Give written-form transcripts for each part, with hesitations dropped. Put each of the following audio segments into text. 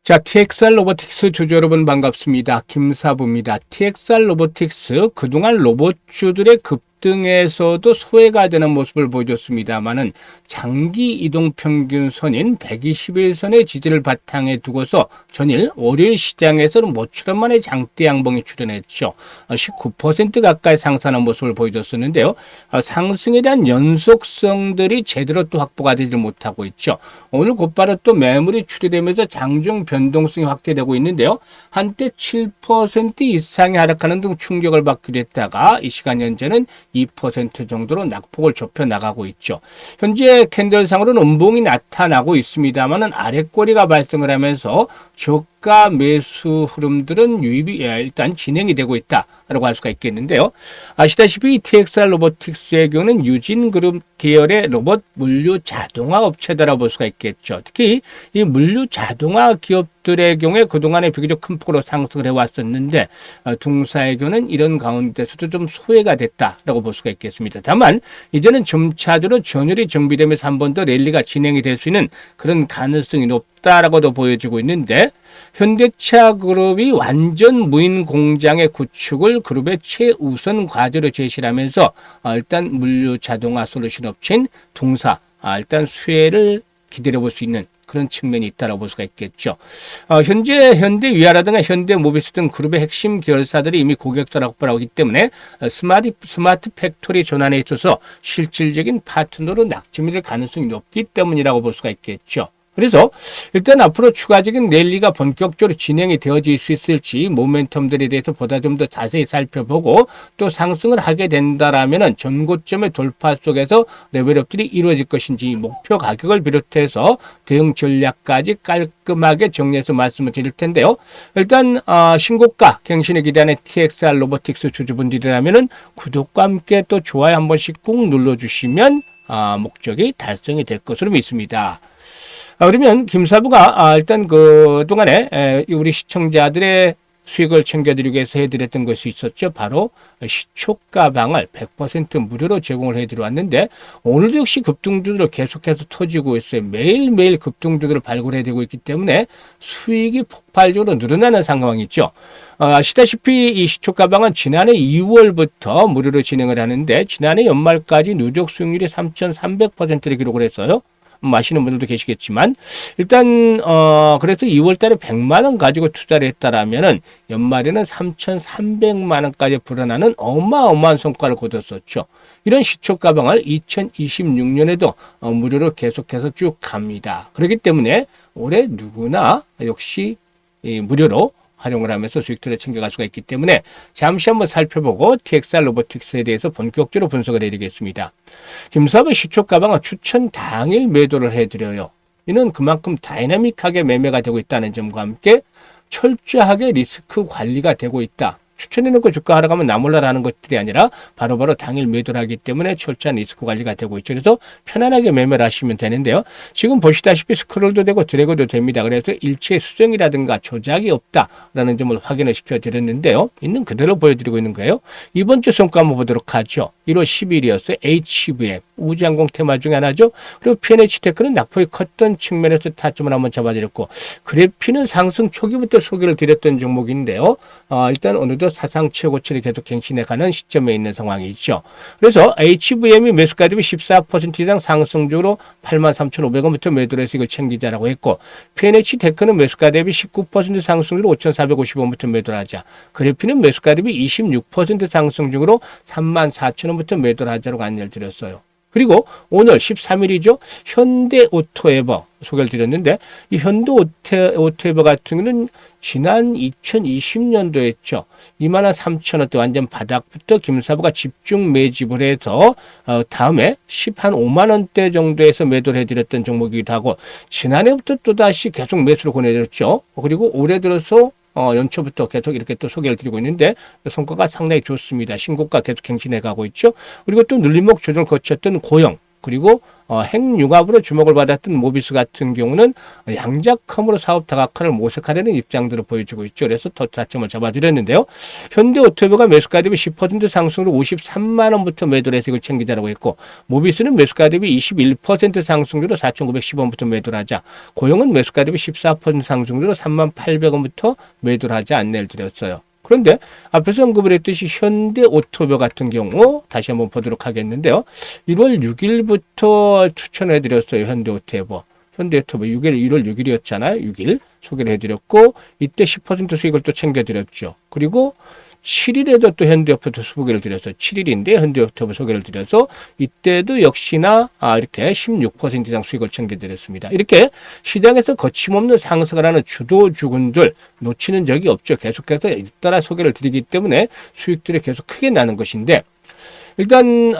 자, TXR 로보틱스 주주 여러분 반갑습니다. 김사부입니다. TXR 로보틱스 그동안 로봇주들의 급등에서도 소외가 되는 모습을 보여줬습니다만은 장기 이동 평균선인 121선의 지지를 바탕에 두고서 전일 월요일 시장에서는 모처럼 만에 장대 양봉이 출현했죠. 19% 가까이 상승하는 모습을 보여줬었는데요. 상승에 대한 연속성들이 제대로 또 확보가 되지 못하고 있죠. 오늘 곧바로 또 매물이 출현되면서 장중 변동성이 확대되고 있는데요. 한때 7% 이상의 하락하는 등 충격을 받기도 했다가 이 시간 현재는 2% 정도로 낙폭을 좁혀 나가고 있죠. 현재 캔들상으로는 음봉이 나타나고 있습니다만은 아랫꼬리가 발생을 하면서 저가 매수 흐름들은 유입이 일단 진행이 되고 있다라고 할 수가 있겠는데요. 아시다시피 TXR 로보틱스의 경우는 유진그룹 계열의 로봇 물류 자동화 업체다라고 볼 수가 있겠죠. 특히 이 물류 자동화 기업들의 경우에 그동안에 비교적 큰 폭으로 상승을 해왔었는데 동사의 경우는 이런 가운데서도 좀 소외가 됐다라고 볼 수가 있겠습니다. 다만 이제는 점차적으로 전열이 정비되면서 한 번 더 랠리가 진행이 될 수 있는 그런 가능성이 높다라고도 보여지고 있는데 현대차 그룹이 완전 무인 공장의 구축을 그룹의 최우선 과제로 제시를 하면서 일단 물류 자동화 솔루션 업체인 동사 일단 수혜를 기다려볼 수 있는 그런 측면이 있다고 볼 수가 있겠죠. 현재 현대 위아라든가 현대 모비스 등 그룹의 핵심 계열사들이 이미 고객사 확보를 하기 때문에 스마트 팩토리 전환에 있어서 실질적인 파트너로 낙점이 될 가능성이 높기 때문이라고 볼 수가 있겠죠. 그래서 일단 앞으로 추가적인 랠리가 본격적으로 진행이 되어질 수 있을지 모멘텀들에 대해서 보다 좀 더 자세히 살펴보고 또 상승을 하게 된다라면은 전고점의 돌파 속에서 레벨업들이 이루어질 것인지 목표 가격을 비롯해서 대응 전략까지 깔끔하게 정리해서 말씀을 드릴 텐데요. 일단 신고가 갱신을 기대하는 TXR 로보틱스 주주분들이라면은 구독과 함께 또 좋아요 한 번씩 꾹 눌러주시면 목적이 달성이 될 것으로 믿습니다. 그러면 김사부가 일단 그동안에 우리 시청자들의 수익을 챙겨드리기 위해서 해드렸던 것이 있었죠. 바로 시초가방을 100% 무료로 제공을 해드려왔는데 오늘도 역시 급등주들을 계속해서 터지고 있어요. 매일매일 급등주들을 발굴해내고 있기 때문에 수익이 폭발적으로 늘어나는 상황이죠. 아시다시피 이 시초가방은 지난해 2월부터 무료로 진행을 하는데 지난해 연말까지 누적 수익률이 3,300%를 기록을 했어요. 아시는 분들도 계시겠지만 일단 그래서 2월 달에 100만 원 가지고 투자를 했다라면은 연말에는 3,300만 원까지 불어나는 어마어마한 성과를 거뒀었죠. 이런 시초 가방을 2026년에도 무료로 계속해서 쭉 갑니다. 그렇기 때문에 올해 누구나 역시 무료로 활용을 하면서 수익들을 챙겨갈 수가 있기 때문에 잠시 한번 살펴보고 TXR 로보틱스에 대해서 본격적으로 분석을 해드리겠습니다. 김사부 시초 가방은 추천 당일 매도를 해드려요. 이는 그만큼 다이나믹하게 매매가 되고 있다는 점과 함께 철저하게 리스크 관리가 되고 있다. 추천해놓고 주가 하락하면 나몰라라는 것들이 아니라 바로바로 당일 매도를 하기 때문에 철저한 리스크 관리가 되고 있죠. 그래서 편안하게 매매를 하시면 되는데요. 지금 보시다시피 스크롤도 되고 드래그도 됩니다. 그래서 일체 수정이라든가 조작이 없다라는 점을 확인을 시켜드렸는데요. 있는 그대로 보여드리고 있는 거예요. 이번 주 성과 한번 보도록 하죠. 1월 10일이었어요. HVM 우주항공 테마 중에 하나죠. 그리고 PNH테크는 낙폭이 컸던 측면에서 타점을 한번 잡아드렸고 그래피는 상승 초기부터 소개를 드렸던 종목인데요. 일단 오늘도 사상 최고치를 계속 갱신해가는 시점에 있는 상황이죠. 그래서 HVM이 매수가 대비 14% 이상 상승적으로 83,500원부터 매도를 해서 이걸 챙기자라고 했고 PNH테크는 매수가 대비 19% 상승률로 5,450원부터 매도를 하자. 그래피는 매수가 대비 26% 상승적으로 34,000원부터 매도를 하자라고 안내를 드렸어요. 그리고 오늘 13일이죠. 현대오토에버 소개를 드렸는데 이 현대오토에버 같은 경우는 지난 2020년도에 했죠. 23,000원대 완전 바닥부터 김사부가 집중 매집을 해서 다음에 5만 원대 정도에서 매도를 해드렸던 종목이기도 하고 지난해부터 또다시 계속 매수를 권해드렸죠. 그리고 올해 들어서 연초부터 계속 이렇게 또 소개를 드리고 있는데 성과가 상당히 좋습니다. 신고가 계속 갱신해 가고 있죠. 그리고 또 눌림목 조정을 거쳤던 고영 그리고 핵융합으로 주목을 받았던 모비스 같은 경우는 양자컴으로 사업 다각화를 모색하려는 입장들을 보여주고 있죠. 그래서 더 타점을 잡아드렸는데요. 현대오토모가 매수가 대비 10% 상승으로 53만 원부터 매도를 해서 이걸 챙기자라고 했고, 모비스는 매수가 대비 21% 상승률로 4,910원부터 매도를 하자, 고용은 매수가 대비 14% 상승률로 38,800원부터 매도를 하자 안내를 드렸어요. 그런데 앞에서 언급을 했듯이 현대오토모 같은 경우 다시 한번 보도록 하겠는데요. 1월 6일부터 추천해 드렸어요. 현대오토모 1월 6일이었잖아요. 6일 소개를 해드렸고, 이때 10% 수익을 또 챙겨드렸죠. 그리고 7일에도 또 현대오토모 소개를 드렸어요. 7일인데 현대오토모 소개를 드려서 이때도 역시나 이렇게 16% 이상 수익을 챙겨드렸습니다. 이렇게 시장에서 거침없는 상승을 하는 주도주군들 놓치는 적이 없죠. 계속해서 잇따라 소개를 드리기 때문에 수익들이 계속 크게 나는 것인데, 일단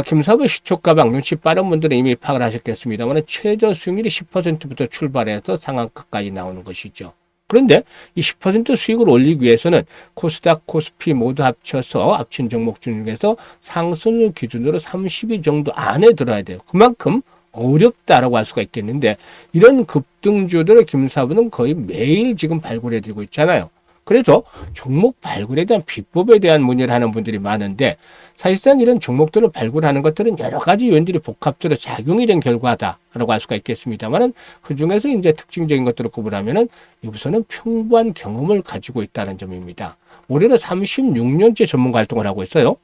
김사부 시초가방 눈치 빠른 분들은 이미 파악을 하셨겠습니다만 최저 수익률이 10%부터 출발해서 상한가까지 나오는 것이죠. 그런데 이 10% 수익을 올리기 위해서는 코스닥, 코스피 모두 합쳐서 합친 종목 중에서 상승률 기준으로 30위 정도 안에 들어야 돼요. 그만큼 어렵다라고 할 수가 있겠는데, 이런 급등주들을 김사부는 거의 매일 지금 발굴해드리고 있잖아요. 그래서 종목 발굴에 대한 비법에 대한 문의를 하는 분들이 많은데, 사실상 이런 종목들을 발굴하는 것들은 여러 가지 요인들이 복합적으로 작용이 된 결과다라고 할 수가 있겠습니다만은, 그 중에서 이제 특징적인 것들을 구분하면은 우선은 풍부한 경험을 가지고 있다는 점입니다. 올해는 36년째 전문가 활동을 하고 있어요.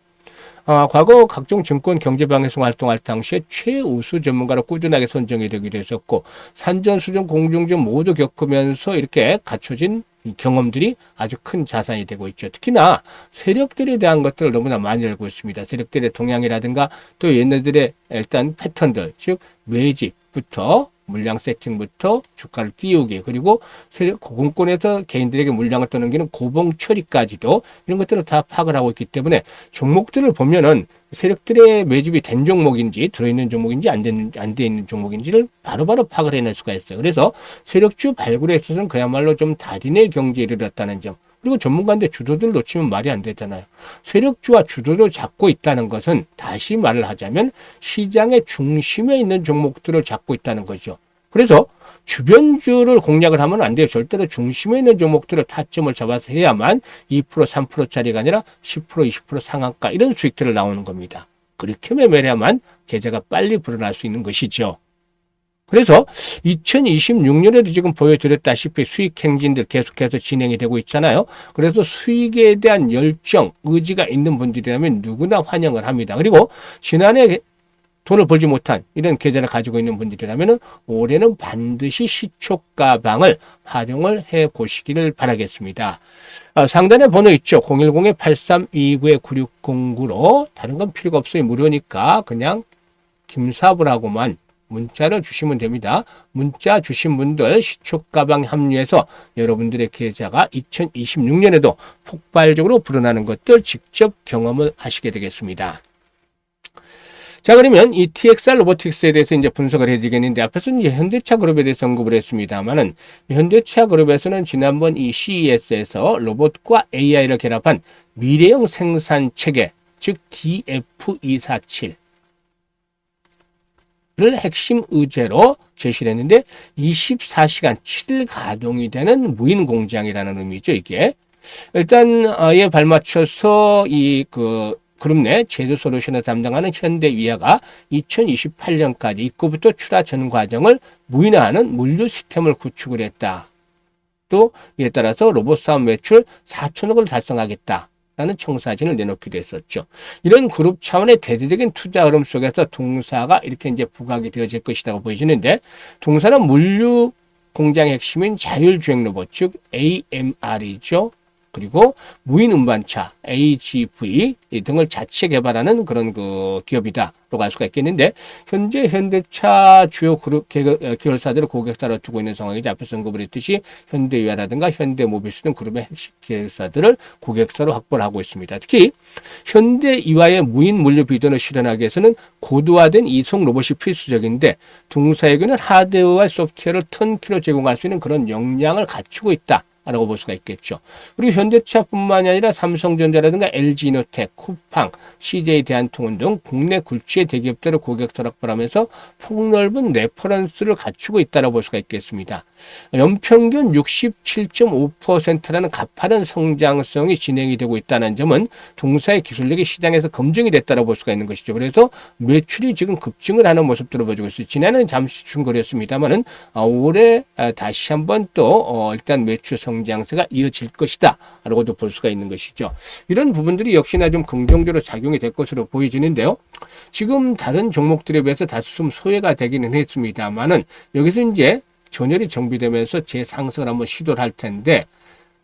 과거 각종 증권 경제방송 활동할 당시에 최우수 전문가로 꾸준하게 선정이 되기도 했었고, 산전수전 공중전 모두 겪으면서 이렇게 갖춰진 이 경험들이 아주 큰 자산이 되고 있죠. 특히나 세력들에 대한 것들을 너무나 많이 알고 있습니다. 세력들의 동향이라든가 또 얘네들의 일단 패턴들, 즉 매집부터 물량 세팅부터 주가를 띄우기, 그리고 세력 고공권에서 개인들에게 물량을 떠넘기는 고봉 처리까지도 이런 것들을 다 파악을 하고 있기 때문에 종목들을 보면은 세력들의 매집이 된 종목인지 들어있는 종목인지 안 돼 있는 종목인지를 바로바로 파악을 해낼 수가 있어요. 그래서 세력주 발굴에 있어서는 그야말로 좀 달인의 경지에 이르렀다는 점. 그리고 전문가인데 주도들 놓치면 말이 안 되잖아요. 세력주와 주도를 잡고 있다는 것은 다시 말을 하자면 시장의 중심에 있는 종목들을 잡고 있다는 거죠. 그래서 주변주를 공략을 하면 안 돼요. 절대로 중심에 있는 종목들을 타점을 잡아서 해야만 2%, 3%짜리가 아니라 10%, 20% 상한가 이런 수익들을 나오는 겁니다. 그렇게 매매를 해야만 계좌가 빨리 불어날 수 있는 것이죠. 그래서 2026년에도 지금 보여드렸다시피 수익 행진들 계속해서 진행이 되고 있잖아요. 그래서 수익에 대한 열정, 의지가 있는 분들이라면 누구나 환영을 합니다. 그리고 지난해 돈을 벌지 못한 이런 계좌를 가지고 있는 분들이라면 올해는 반드시 시초가방을 활용을 해 보시기를 바라겠습니다. 상단에 번호 있죠. 010-8329-9609로 다른 건 필요가 없어요. 무료니까 그냥 김사부라고만 문자를 주시면 됩니다. 문자 주신 분들 시초가방 합류해서 여러분들의 계좌가 2026년에도 폭발적으로 불어나는 것들 직접 경험을 하시게 되겠습니다. 자, 그러면 이 TXR 로보틱스에 대해서 이제 분석을 해드리겠는데, 앞에서는 이제 현대차 그룹에 대해서 언급을 했습니다만은, 현대차 그룹에서는 지난번 이 CES에서 로봇과 AI를 결합한 미래형 생산 체계, 즉 DF247를 핵심 의제로 제시를 했는데, 24시간 7일 가동이 되는 무인 공장이라는 의미죠, 이게. 일단, 이에 발맞춰서 그룹 내 제조 솔루션을 담당하는 현대위아가 2028년까지 입구부터 출하 전 과정을 무인화하는 물류 시스템을 구축을 했다. 또 이에 따라서 로봇 사업 매출 4천억을 달성하겠다라는 청사진을 내놓기도 했었죠. 이런 그룹 차원의 대대적인 투자 흐름 속에서 동사가 이렇게 이제 부각이 되어질 것이라고 보여지는데, 동사는 물류 공장의 핵심인 자율주행 로봇, 즉 AMR이죠. 그리고 무인 운반차 AGV 등을 자체 개발하는 그런 기업이다라고 할 수가 있겠는데, 현재 현대차 주요 그룹 계열사들을 고객사로 두고 있는 상황이죠. 앞에서 언급을 했듯이 현대위아라든가 현대모비스 등 그룹의 핵심 계열사들을 고객사로 확보를 하고 있습니다. 특히 현대위아의 무인 물류 비전을 실현하기 위해서는 고도화된 이송 로봇이 필수적인데, 동사에게는 하드웨어와 소프트웨어를 턴키로 제공할 수 있는 그런 역량을 갖추고 있다 라고 볼 수가 있겠죠. 그리고 현대차뿐만이 아니라 삼성전자라든가 LG이노텍, 쿠팡, CJ 대한통운 등 국내 굴지의 대기업들의 고객 설악벌하면서 폭넓은 레퍼런스를 갖추고 있다고 볼 수가 있겠습니다. 연평균 67.5%라는 가파른 성장성이 진행이 되고 있다는 점은 동사의 기술력이 시장에서 검증이 됐다고 볼 수가 있는 것이죠. 그래서 매출이 지금 급증을 하는 모습들을 보여주고 있어요. 지난해는 잠시 중거리였습니다만은 올해 다시 한번 또 일단 매출 성장세가 이어질 것이다 라고도 볼 수가 있는 것이죠. 이런 부분들이 역시나 좀 긍정적으로 작용이 될 것으로 보여지는데요. 지금 다른 종목들에 비해서 다소 좀 소외가 되기는 했습니다만은 여기서 이제 전열이 정비되면서 재상승을 한번 시도를 할 텐데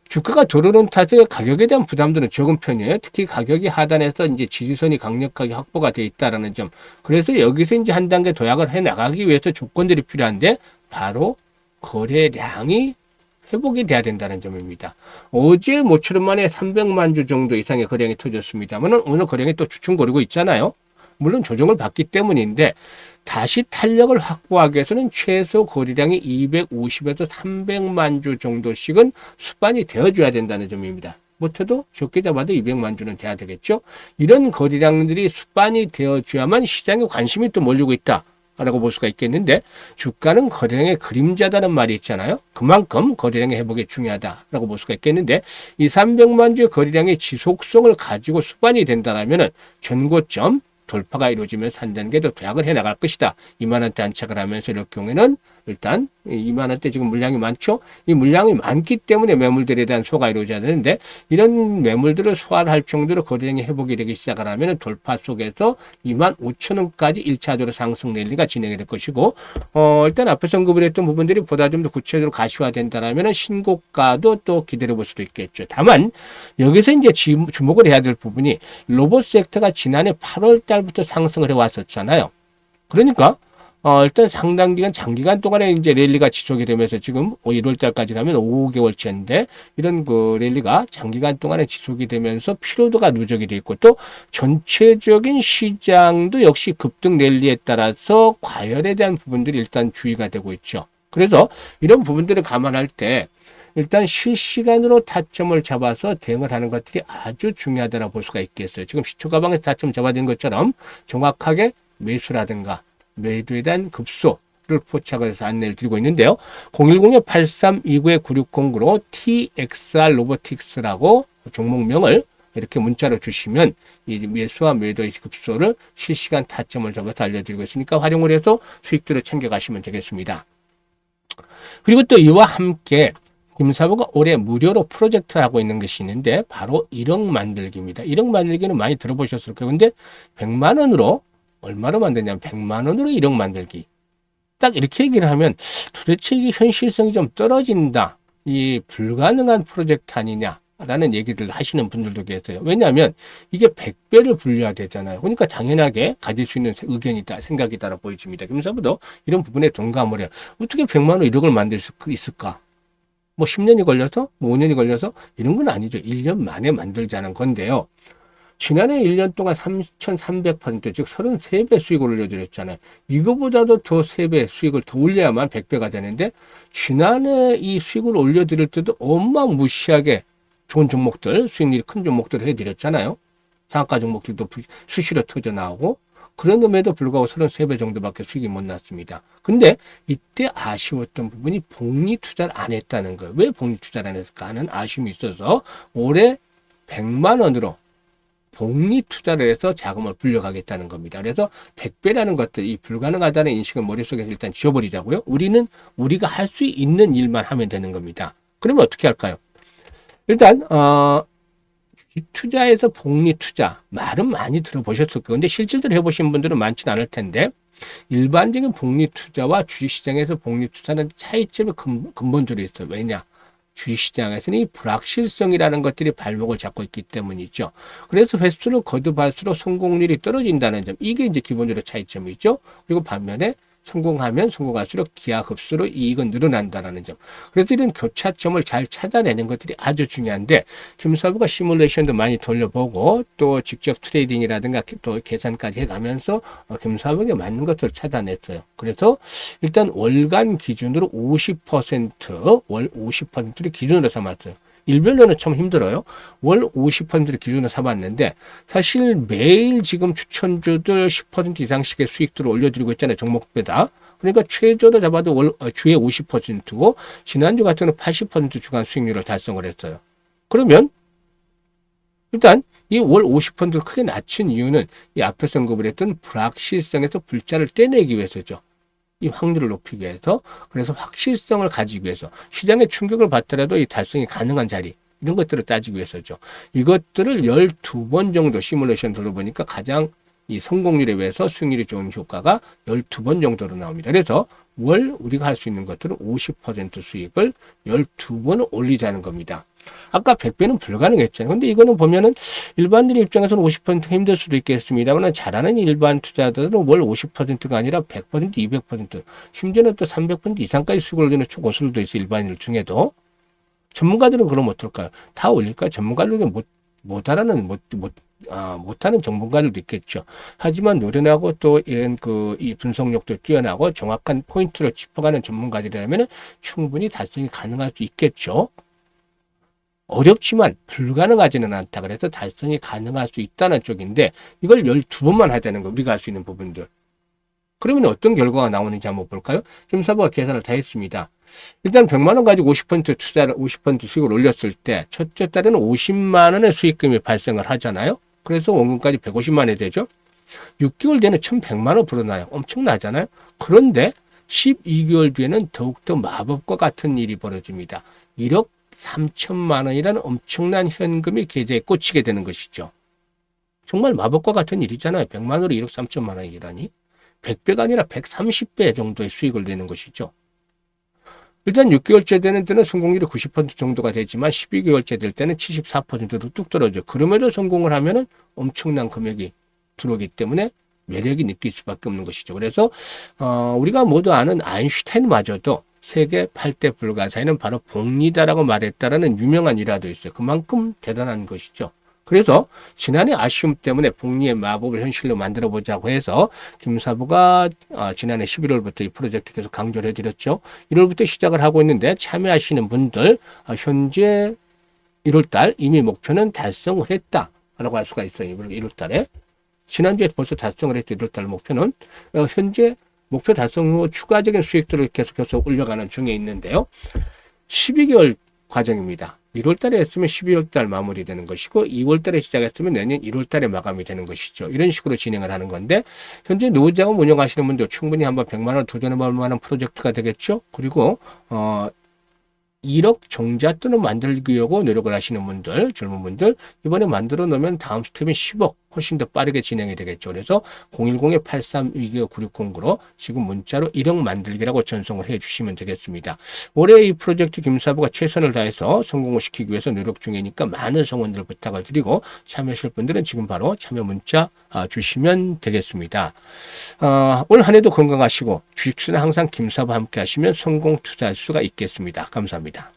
주가가 들어오는 탓에 가격에 대한 부담들은 적은 편이에요. 특히 가격이 하단에서 이제 지지선이 강력하게 확보가 되어 있다라는 점. 그래서 여기서 이제 한 단계 도약을 해 나가기 위해서 조건들이 필요한데 바로 거래량이 회복이 돼야 된다는 점입니다. 어제 모처럼 만에 300만 주 정도 이상의 거래량이 터졌습니다만 오늘 거래량이 또 주춤거리고 있잖아요. 물론 조정을 받기 때문인데 다시 탄력을 확보하기 위해서는 최소 거래량이 250에서 300만 주 정도씩은 수반이 되어줘야 된다는 점입니다. 못해도 적게 잡아도 200만 주는 돼야 되겠죠. 이런 거래량들이 수반이 되어줘야만 시장에 관심이 또 몰리고 있다 라고 볼 수가 있겠는데 주가는 거래량의 그림자다는 말이 있잖아요. 그만큼 거래량의 회복이 중요하다라고 볼 수가 있겠는데 이 300만 주의 거래량의 지속성을 가지고 수반이 된다면 전고점 돌파가 이루어지면서 한 단계 더 도약을 해 나갈 것이다. 2만 원대 안착을 하면서 이럴 경우에는 일단 2만 원대 지금 물량이 많죠. 이 물량이 많기 때문에 매물들에 대한 소화가 이루어져야 되는데 이런 매물들을 소화할 정도로 거래량이 회복이 되기 시작을 하면 돌파 속에서 2만 5천 원까지 1차적으로 상승 랠리가 진행이 될 것이고 일단 앞에서 언급을 했던 부분들이 보다 좀 더 구체적으로 가시화된다면 신고가도 또 기다려 볼 수도 있겠죠. 다만 여기서 이제 주목을 해야 될 부분이 로봇 섹터가 지난해 8월 달부터 상승을 해왔었잖아요. 그러니까 일단 상당 기간 장기간 동안에 이제 랠리가 지속이 되면서 지금 1월 달까지 가면 5개월째인데 이런 그 랠리가 장기간 동안에 지속이 되면서 피로도가 누적이 돼 있고 또 전체적인 시장도 역시 급등 랠리에 따라서 과열에 대한 부분들이 일단 주의가 되고 있죠. 그래서 이런 부분들을 감안할 때 일단 실시간으로 타점을 잡아서 대응을 하는 것들이 아주 중요하다고 볼 수가 있겠어요. 지금 시초 가방에서 타점 잡아진 것처럼 정확하게 매수라든가 매도에 대한 급소를 포착을 해서 안내를 드리고 있는데요. 010-8329-9609로 TXR 로보틱스라고 종목명을 이렇게 문자로 주시면 이 매수와 매도의 급소를 실시간 타점을 잡아서 알려드리고 있으니까 활용을 해서 수익들을 챙겨가시면 되겠습니다. 그리고 또 이와 함께 김사부가 올해 무료로 프로젝트를 하고 있는 것이 있는데 바로 1억 만들기입니다. 1억 만들기는 많이 들어보셨을 거예요. 근데 100만 원으로 얼마로 만드냐면 100만 원으로 1억 만들기. 딱 이렇게 얘기를 하면 도대체 이게 현실성이 좀 떨어진다. 이 불가능한 프로젝트 아니냐라는 얘기를 하시는 분들도 계세요. 왜냐하면 이게 100배를 불려야 되잖아요. 그러니까 당연하게 가질 수 있는 의견이다, 생각이다라고 보여집니다. 김사부도 이런 부분에 동감을 해요. 어떻게 100만 원 1억을 만들 수 있을까? 뭐 10년이 걸려서, 뭐 5년이 걸려서 이런 건 아니죠. 1년 만에 만들자는 건데요. 지난해 1년 동안 3,300%, 즉 33배 수익을 올려드렸잖아요. 이거보다도 더 3배 수익을 더 올려야만 100배가 되는데 지난해 이 수익을 올려드릴 때도 어마무시하게 좋은 종목들, 수익률이 큰 종목들을 해드렸잖아요. 상한가 종목들도 수시로 터져 나오고 그런데도 불구하고 33배 정도밖에 수익이 못 났습니다. 근데 이때 아쉬웠던 부분이 복리 투자를 안 했다는 거예요. 왜 복리 투자를 안 했을까 하는 아쉬움이 있어서 올해 100만 원으로 복리 투자를 해서 자금을 불려가겠다는 겁니다. 그래서 100배라는 것들이 불가능하다는 인식을 머릿속에서 일단 지워버리자고요. 우리가 할 수 있는 일만 하면 되는 겁니다. 그러면 어떻게 할까요? 일단 투자에서 복리 투자 말은 많이 들어보셨을 거예요. 근데 실질적으로 해보신 분들은 많지는 않을 텐데 일반적인 복리 투자와 주식시장에서 복리 투자는 차이점이 근본적으로 있어요. 왜냐? 주식시장에서는 이 불확실성이라는 것들이 발목을 잡고 있기 때문이죠. 그래서 횟수를 거듭할수록 성공률이 떨어진다는 점, 이게 이제 기본적으로 차이점이죠. 그리고 반면에 성공하면 성공할수록 기하 흡수로 이익은 늘어난다는 점. 그래서 이런 교차점을 잘 찾아내는 것들이 아주 중요한데 김사부가 시뮬레이션도 많이 돌려보고 또 직접 트레이딩이라든가 또 계산까지 해가면서 김사부에게 맞는 것을 찾아냈어요. 그래서 일단 월간 기준으로 50%, 월 50%를 기준으로 삼았어요. 일별로는 참 힘들어요. 월 50%를 기준으로 삼았는데 사실 매일 지금 추천주들 10% 이상씩의 수익들을 올려드리고 있잖아요. 종목배다. 그러니까 최저로 잡아도 주에 50%고 지난주 같은 경우는 80% 주간 수익률을 달성을 했어요. 그러면 일단 이 월 50%를 크게 낮춘 이유는 이 앞에서 언급을 했던 불확실성에서 불자를 떼내기 위해서죠. 이 확률을 높이기 위해서, 그래서 확실성을 가지기 위해서, 시장에 충격을 받더라도 이 달성이 가능한 자리, 이런 것들을 따지기 위해서죠. 이것들을 12번 정도 시뮬레이션 들어보니까 가장 이 성공률에 비해서 수익률이 좋은 효과가 12번 정도로 나옵니다. 그래서 월 우리가 할 수 있는 것들은 50% 수익을 12번 올리자는 겁니다. 아까 100배는 불가능했잖아요. 근데 이거는 보면은 일반인들 입장에서는 50%가 힘들 수도 있겠습니다만 잘하는 일반 투자자들은 월 50%가 아니라 100%, 200%, 심지어는 또 300% 이상까지 수익을 올리는 초고수들도 있어요. 일반인들 중에도. 전문가들은 그럼 어떨까요? 다 올릴까요? 전문가들은 못하는 전문가들도 있겠죠. 하지만 노련하고 또 이런 이 분석력도 뛰어나고 정확한 포인트를 짚어가는 전문가들이라면 충분히 달성이 가능할 수 있겠죠. 어렵지만 불가능하지는 않다. 그래서 달성이 가능할 수 있다는 쪽인데 이걸 12번만 하자는 거 우리가 할 수 있는 부분들. 그러면 어떤 결과가 나오는지 한번 볼까요? 김사부가 계산을 다 했습니다. 일단 100만 원 가지고 50% 투자를 50% 수익을 올렸을 때 첫째 달에는 50만 원의 수익금이 발생을 하잖아요. 그래서 원금까지 150만 원이 되죠. 6개월 뒤에는 1100만 원 불어나요. 엄청나잖아요. 그런데 12개월 뒤에는 더욱더 마법과 같은 일이 벌어집니다. 1억 3천만 원이라는 엄청난 현금이 계좌에 꽂히게 되는 것이죠. 정말 마법과 같은 일이잖아요. 100만 원으로 1억 3천만 원이라니. 100배가 아니라 130배 정도의 수익을 내는 것이죠. 일단 6개월째 되는 때는 성공률이 90% 정도가 되지만 12개월째 될 때는 74%로 뚝 떨어져. 그럼에도 성공을 하면은 엄청난 금액이 들어오기 때문에 매력이 느낄 수밖에 없는 것이죠. 그래서 우리가 모두 아는 아인슈타인마저도 세계 8대 불가사의는 바로 복리다라고 말했다라는 유명한 일화도 있어요. 그만큼 대단한 것이죠. 그래서 지난해 아쉬움 때문에 복리의 마법을 현실로 만들어 보자고 해서 김사부가 지난해 11월부터 이 프로젝트 계속 강조를 해드렸죠. 1월부터 시작을 하고 있는데 참여하시는 분들 현재 1월달 이미 목표는 달성을 했다라고 할 수가 있어요. 1월달에. 지난주에 벌써 달성을 했죠. 1월달 목표는. 현재 목표 달성 후 추가적인 수익들을 계속해서 올려가는 중에 있는데요. 12개월 과정입니다. 1월 달에 했으면 12월 달 마무리되는 것이고 2월 달에 시작했으면 내년 1월 달에 마감이 되는 것이죠. 이런 식으로 진행을 하는 건데 현재 노후자금 운영하시는 분들 충분히 한번 100만 원 도전해 볼 만한 프로젝트가 되겠죠. 그리고 1억 종잣돈을 만들려고 노력을 하시는 분들, 젊은 분들, 이번에 만들어 놓으면 다음 스텝은 10억, 훨씬 더 빠르게 진행이 되겠죠. 그래서 010-8322-9609로 지금 문자로 1억 만들기라고 전송을 해 주시면 되겠습니다. 올해 이 프로젝트 김사부가 최선을 다해서 성공을 시키기 위해서 노력 중이니까 많은 성원들 부탁을 드리고 참여하실 분들은 지금 바로 참여 문자 주시면 되겠습니다. 올 한 해도 건강하시고 주식수는 항상 김사부와 함께 하시면 성공 투자할 수가 있겠습니다. 감사합니다.